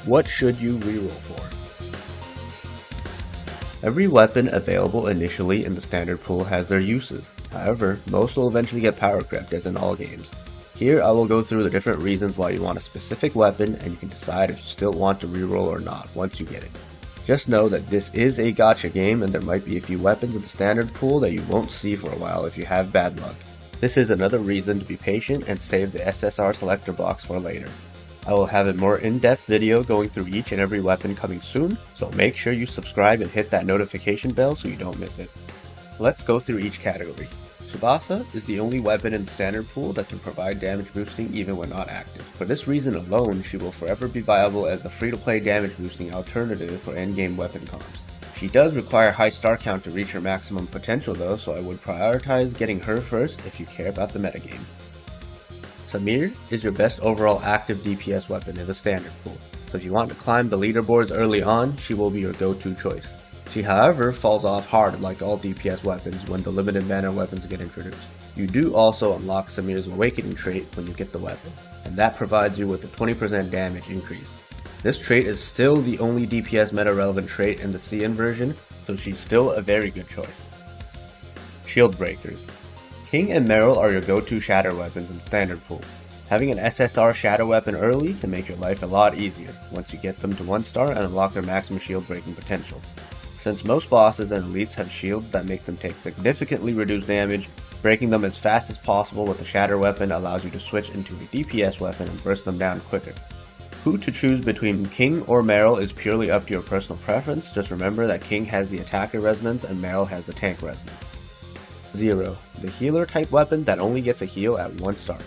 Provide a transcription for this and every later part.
What should you reroll for? Every weapon available initially in the standard pool has their uses. However, most will eventually get power crept, as in all games. Here I will go through the different reasons why you want a specific weapon, and you can decide if you still want to reroll or not once you get it. Just know that this is a gacha game and there might be a few weapons in the standard pool that you won't see for a while if you have bad luck. This is another reason to be patient and save the SSR selector box for later. I will have a more in-depth video going through each and every weapon coming soon, so make sure you subscribe and hit that notification bell so you don't miss it. Let's go through each category. Tsubasa is the only weapon in the standard pool that can provide damage boosting even when not active. For this reason alone, she will forever be viable as the free-to-play damage boosting alternative for endgame weapon comps. She does require high star count to reach her maximum potential though, so I would prioritize getting her first if you care about the metagame. Samir is your best overall active DPS weapon in the standard pool, so if you want to climb the leaderboards early on, she will be your go-to choice. She however falls off hard like all DPS weapons when the limited mana weapons get introduced. You do also unlock Samir's awakening trait when you get the weapon, and that provides you with a 20% damage increase. This trait is still the only DPS meta relevant trait in the CN version, so she's still a very good choice. Shield Breakers. King and Meryl are your go-to shatter weapons in the standard pool. Having an SSR shadow weapon early can make your life a lot easier once you get them to 1 star and unlock their maximum shield breaking potential. Since most bosses and elites have shields that make them take significantly reduced damage, breaking them as fast as possible with the shatter weapon allows you to switch into a DPS weapon and burst them down quicker. Who to choose between King or Meryl is purely up to your personal preference. Just remember that King has the attacker resonance and Meryl has the tank resonance. Zero, the healer type weapon that only gets a heal at 1 star.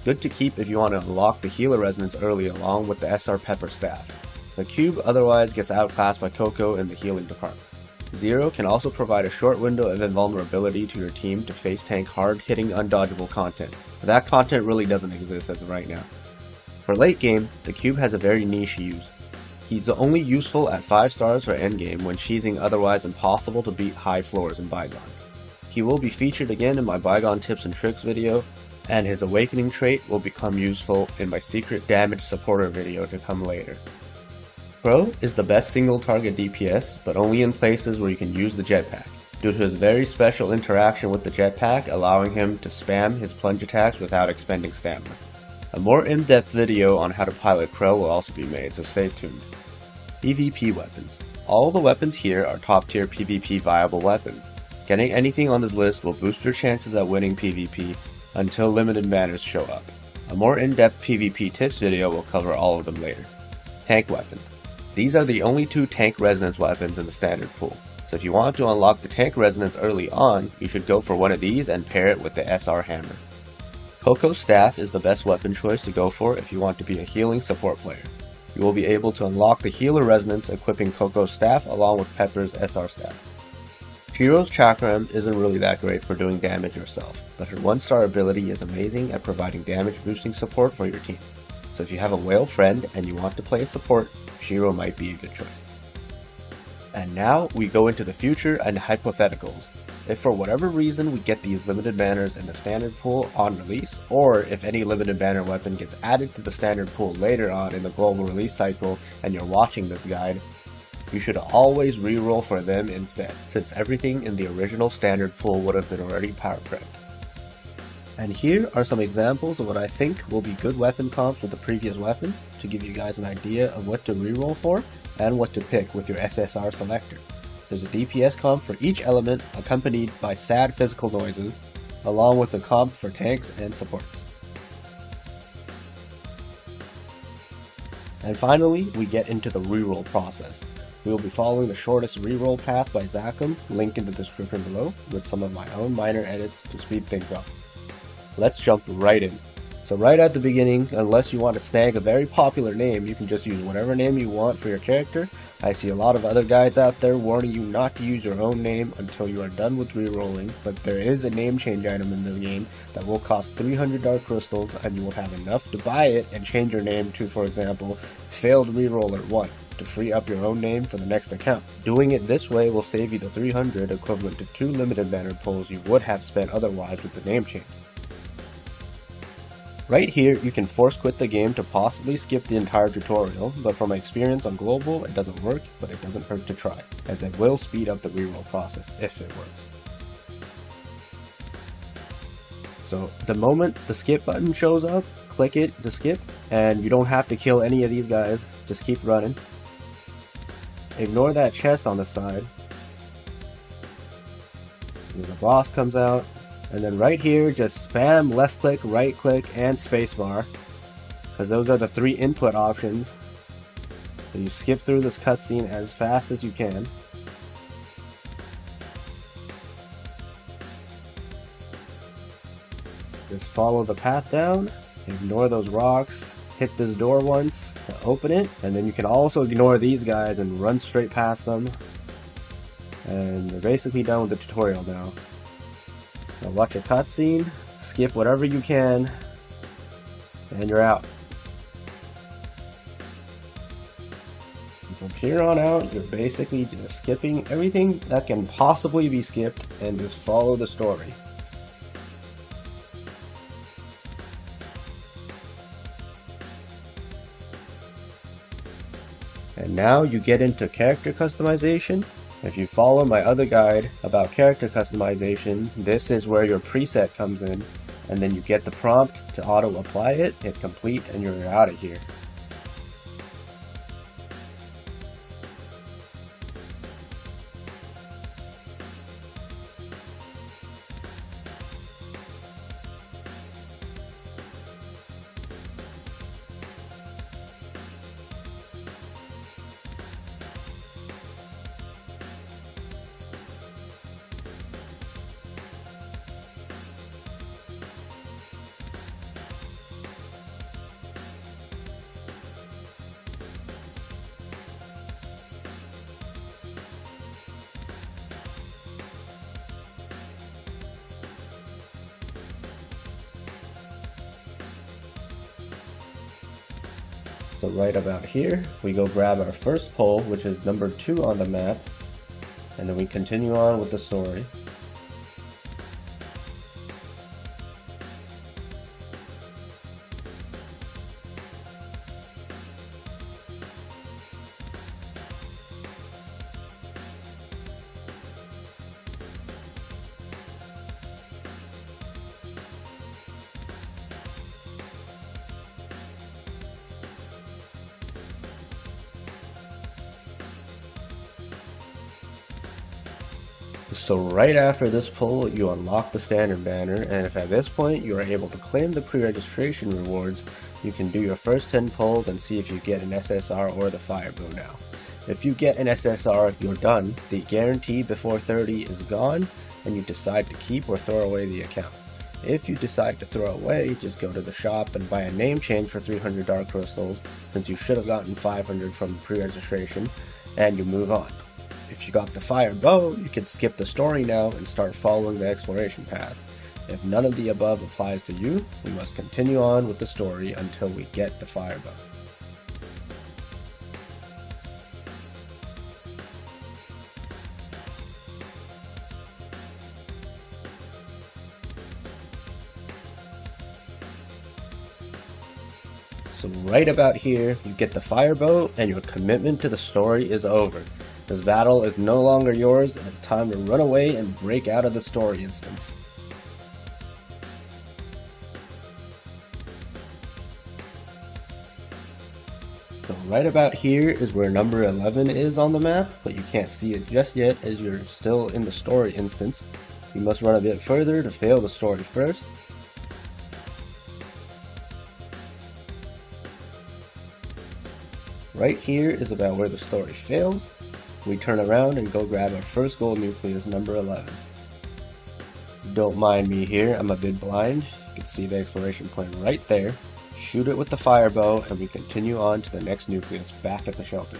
Good to keep if you want to unlock the healer resonance early along with the SR Pepper staff. The cube otherwise gets outclassed by Coco in the healing department. Zero can also provide a short window of invulnerability to your team to face tank hard-hitting undodgeable content, but that content really doesn't exist as of right now. For late game, the cube has a very niche use. He's only useful at 5 stars for endgame when cheesing otherwise impossible to beat high floors in Bygone. He will be featured again in my Bygone tips and tricks video, and his awakening trait will become useful in my secret damage supporter video to come later. Crow is the best single target DPS, but only in places where you can use the jetpack, due to his very special interaction with the jetpack allowing him to spam his plunge attacks without expending stamina. A more in-depth video on how to pilot Crow will also be made, so stay tuned. PvP weapons. All the weapons here are top tier PvP viable weapons. Getting anything on this list will boost your chances at winning PvP until limited banners show up. A more in-depth PvP tips video will cover all of them later. Tank weapons. These are the only 2 tank resonance weapons in the standard pool, so if you want to unlock the tank resonance early on, you should go for one of these and pair it with the SR hammer. Coco's staff is the best weapon choice to go for if you want to be a healing support player. You will be able to unlock the healer resonance equipping Coco's staff along with Pepper's SR staff. Shiro's Chakram isn't really that great for doing damage yourself, but her 1-star ability is amazing at providing damage boosting support for your team. So if you have a whale friend and you want to play a support, Shiro might be a good choice. And now we go into the future and hypotheticals. If for whatever reason we get these limited banners in the standard pool on release, or if any limited banner weapon gets added to the standard pool later on in the global release cycle and you're watching this guide, you should always reroll for them instead, since everything in the original standard pool would have been already power crept. And here are some examples of what I think will be good weapon comps with the previous weapons to give you guys an idea of what to reroll for and what to pick with your SSR selector. There's a DPS comp for each element accompanied by sad physical noises, along with a comp for tanks and supports. And finally, we get into the reroll process. We will be following the shortest reroll path by Zakum, link in the description below, with some of my own minor edits to speed things up. Let's jump right in. So right at the beginning, unless you want to snag a very popular name, you can just use whatever name you want for your character. I see a lot of other guides out there warning you not to use your own name until you are done with rerolling, but there is a name change item in the game that will cost 300 dark crystals, and you will have enough to buy it and change your name to, for example, Failed Reroller 1, to free up your own name for the next account. Doing it this way will save you the 300 equivalent to 2 limited banner pulls you would have spent otherwise with the name change. Right here, you can force quit the game to possibly skip the entire tutorial, but from my experience on global, it doesn't work, but it doesn't hurt to try, as it will speed up the reroll process if it works. So the moment the skip button shows up, click it to skip, and you don't have to kill any of these guys, just keep running. Ignore that chest on the side. And the boss comes out. And then right here, just spam left click, right click, and spacebar, because those are the 3 input options. So you skip through this cutscene as fast as you can. Just follow the path down, ignore those rocks, hit this door once to open it, and then you can also ignore these guys and run straight past them. And you're basically done with the tutorial now. Now watch a cutscene, skip whatever you can, and you're out. And from here on out, you're basically just skipping everything that can possibly be skipped and just follow the story. And now you get into character customization. If you follow my other guide about character customization, this is where your preset comes in, and then you get the prompt to auto apply it, hit complete, and you're out of here. So right about here, we go grab our first pole, which is number 2 on the map, and then we continue on with the story. So right after this pull, you unlock the standard banner, and if at this point you are able to claim the pre-registration rewards, you can do your first 10 pulls and see if you get an SSR or the fire bow now. If you get an SSR, you're done. The guarantee before 30 is gone, and you decide to keep or throw away the account. If you decide to throw away, just go to the shop and buy a name change for 300 dark crystals, since you should have gotten 500 from the pre-registration, and you move on. If you got the fire bow, you can skip the story now and start following the exploration path. If none of the above applies to you, we must continue on with the story until we get the fire bow. So right about here, you get the fire bow and your commitment to the story is over. This battle is no longer yours, and it's time to run away and break out of the story instance. So right about here is where number 11 is on the map, but you can't see it just yet as you're still in the story instance. You must run a bit further to fail the story first. Right here is about where the story fails. We turn around and go grab our first gold nucleus, number 11. Don't mind me here, I'm a bit blind. You can see the exploration point right there. Shoot it with the fire bow, and we continue on to the next nucleus back at the shelter.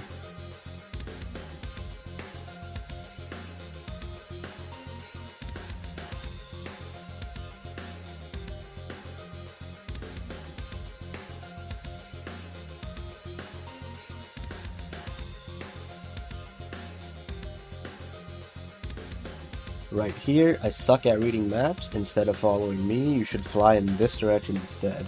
Right here, I suck at reading maps. Instead of following me, you should fly in this direction instead.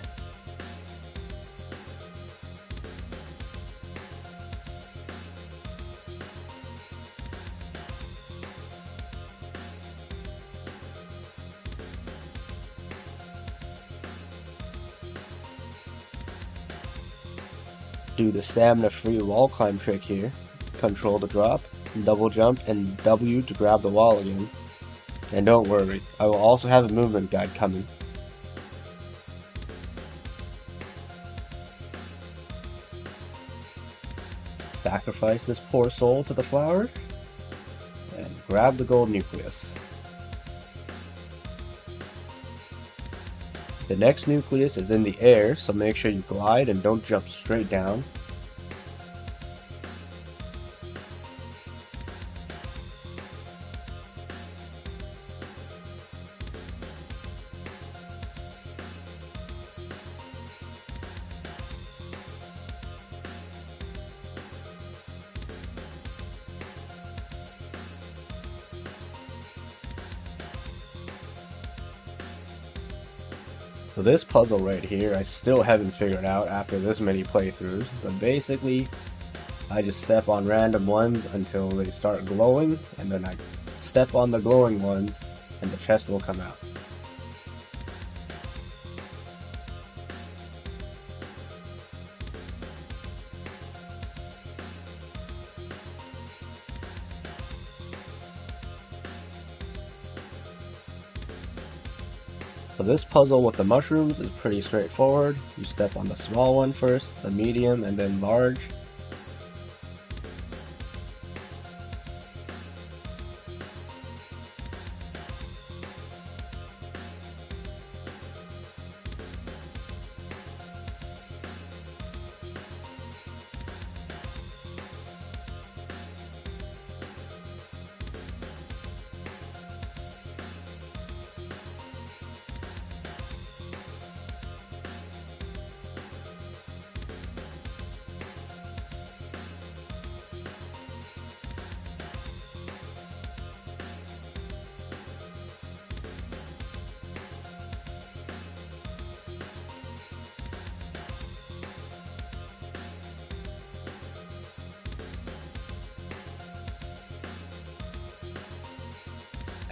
do the stamina free wall climb trick here. Control to drop, double jump, and W to grab the wall again. And don't worry, I will also have a movement guide coming. Sacrifice this poor soul to the flower, and grab the gold nucleus. The next nucleus is in the air, so make sure you glide and don't jump straight down. So this puzzle right here, I still haven't figured out after this many playthroughs, but basically, I just step on random ones until they start glowing, and then I step on the glowing ones, and the chest will come out. So this puzzle with the mushrooms is pretty straightforward. You step on the small one first, the medium, and then large.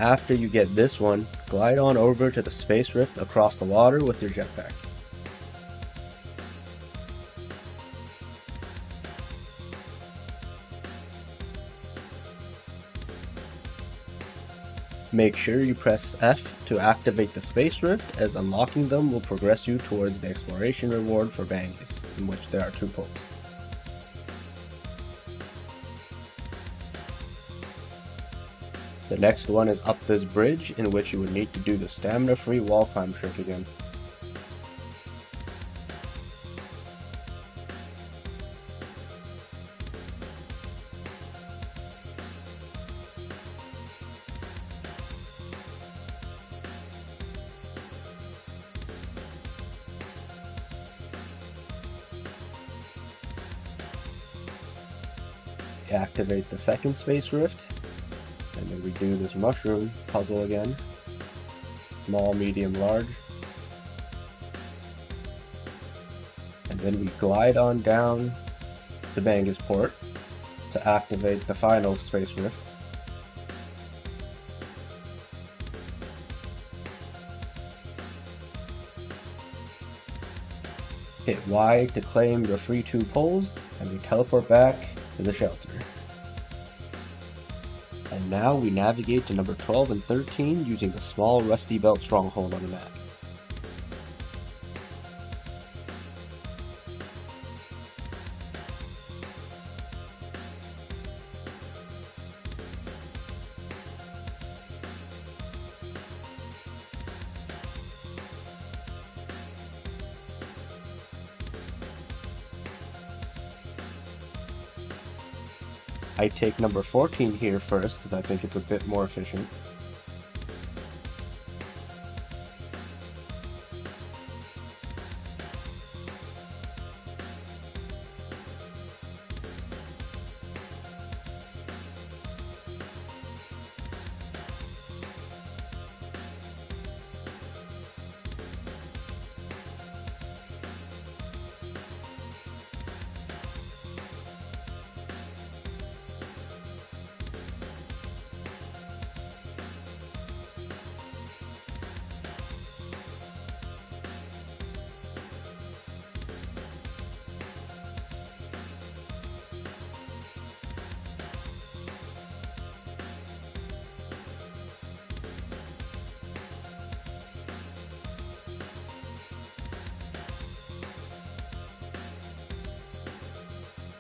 After you get this one, glide on over to the space rift across the water with your jetpack. Make sure you press F to activate the space rift, as unlocking them will progress you towards the exploration reward for Bangis, in which there are 2 poles. The next one is up this bridge, in which you would need to do the stamina free wall climb trick again. Activate the second space rift, and then we do this mushroom puzzle again. Small, medium, large. And then we glide on down to Bangis port to activate the final space rift. Hit Y to claim your free 2 poles, and we teleport back to the shelter. And now we navigate to number 12 and 13 using the small Rusty Belt stronghold on the map. I take number 14 here first, because I think it's a bit more efficient.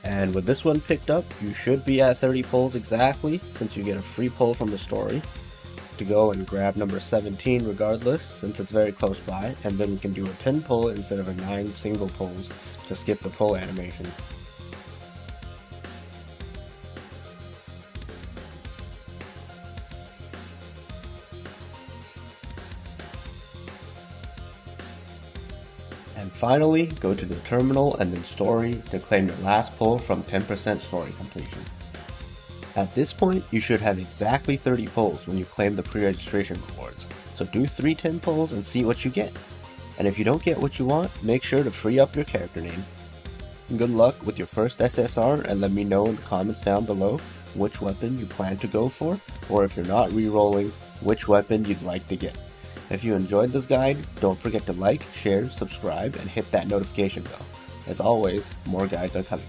And with this one picked up, you should be at 30 pulls exactly, since you get a free pull from the story. To go and grab number 17 regardless, since it's very close by, and then we can do a 10 pull instead of a 9 single pulls to skip the pull animations. And finally, go to the terminal and then story to claim your last pull from 10% story completion. At this point, you should have exactly 30 pulls when you claim the pre-registration rewards, so do 3 10 pulls and see what you get. And if you don't get what you want, make sure to free up your character name. Good luck with your first SSR, and let me know in the comments down below which weapon you plan to go for, or if you're not re-rolling, which weapon you'd like to get. If you enjoyed this guide, don't forget to like, share, subscribe, and hit that notification bell. As always, more guides are coming.